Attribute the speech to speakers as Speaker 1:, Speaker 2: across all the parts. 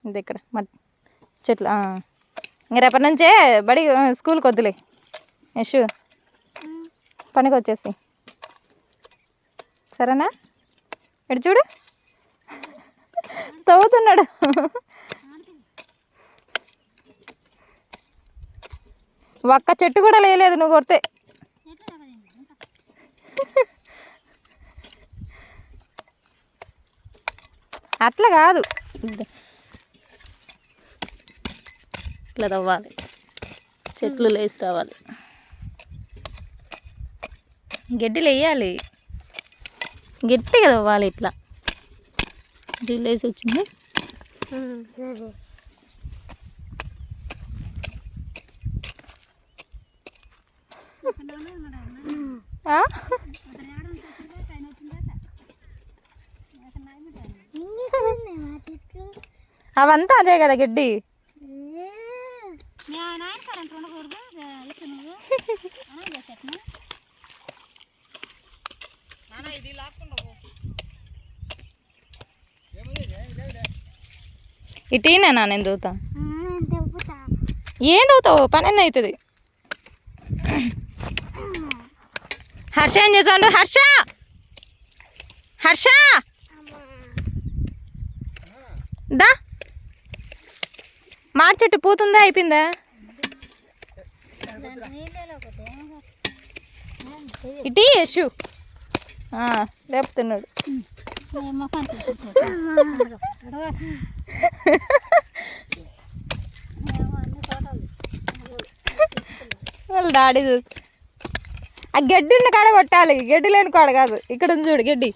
Speaker 1: ఇది ఇక్కడ చెట్లు ఇంక రేపటి నుంచే బడి స్కూల్కి వద్దులే యశు పనికి వచ్చేసి సరేనా ఇటు చూడు తవ్వుతున్నాడు ఒక్క చెట్టు కూడా లేదు నువ్వు కొడితే అట్లా కాదు ఇట్లా తవ్వాలి చెట్లు లేసి రావాలి గడ్డిలు వేయాలి గట్టిగా తవ్వాలి ఇట్లా గడ్డిలు వేసి వచ్చింది అవంతా అదే కదా గడ్డి ఇటీనా నేను చదువుతా ఏం చదువుతావు పని అన్న అవుతుంది హర్ష ఏం చేసాడు హర్ష హర్ష దా మాడి చెట్టు పూతుందా అయిపోయిందా ఇటీ యశు లేపుతున్నాడు వాళ్ళ డాడీ చూసి ఆ గడ్డి ఉన్న కాడ కొట్టాలి గడ్డి లేని కాడ కాదు ఇక్కడ ఉంది చూడు గడ్డి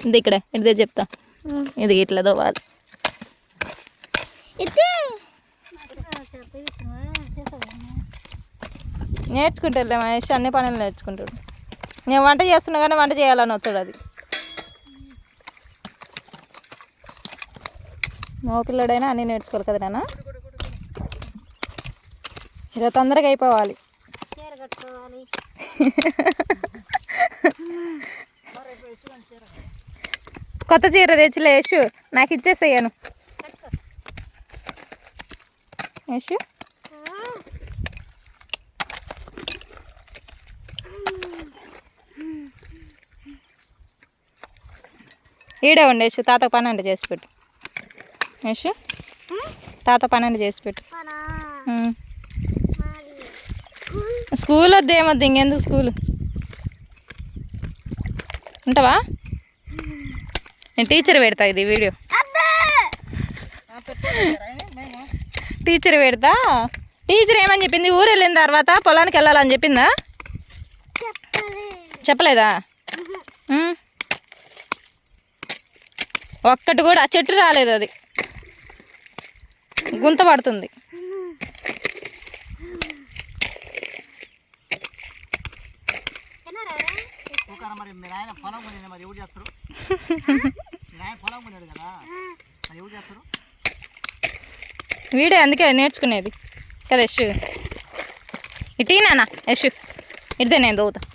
Speaker 1: ఇది ఇక్కడ ఇదే చెప్తా ఇది ఇట్లా దోవాలి నేర్చుకుంటాడులే మహేష్ అన్ని పనులు నేర్చుకుంటాడు నేను వంట చేస్తున్నా కానీ వంట చేయాలని వస్తాడు అది మా పిల్లడైనా అన్నీ నేర్చుకోవాలి కదా నాన్న ఇలా తొందరగా అయిపోవాలి కొత్త చీర తెచ్చిలే యశు నాకు ఇచ్చేసేయను యశు ఈడే ఉండే యశు తాత పన్నెండు చేసి పెట్టు యశు తాత పన్నెండు చేసి పెట్టు స్కూల్ వద్దు ఏమొద్దు ఇంకెందుకు స్కూల్ ఉంటావా నేను టీచర్ పెడతా ఇది వీడియో టీచర్ పెడతా టీచర్ ఏమని చెప్పింది ఊరు వెళ్ళిన తర్వాత పొలానికి వెళ్ళాలని చెప్పిందా చెప్పలేదా ఒక్కటి కూడా చెట్టు రాలేదు అది గుంత పడుతుంది వీడే అందుకే నేర్చుకునేది కదా యశు ఇటీనా యశు ఇదే నేను దోవుతా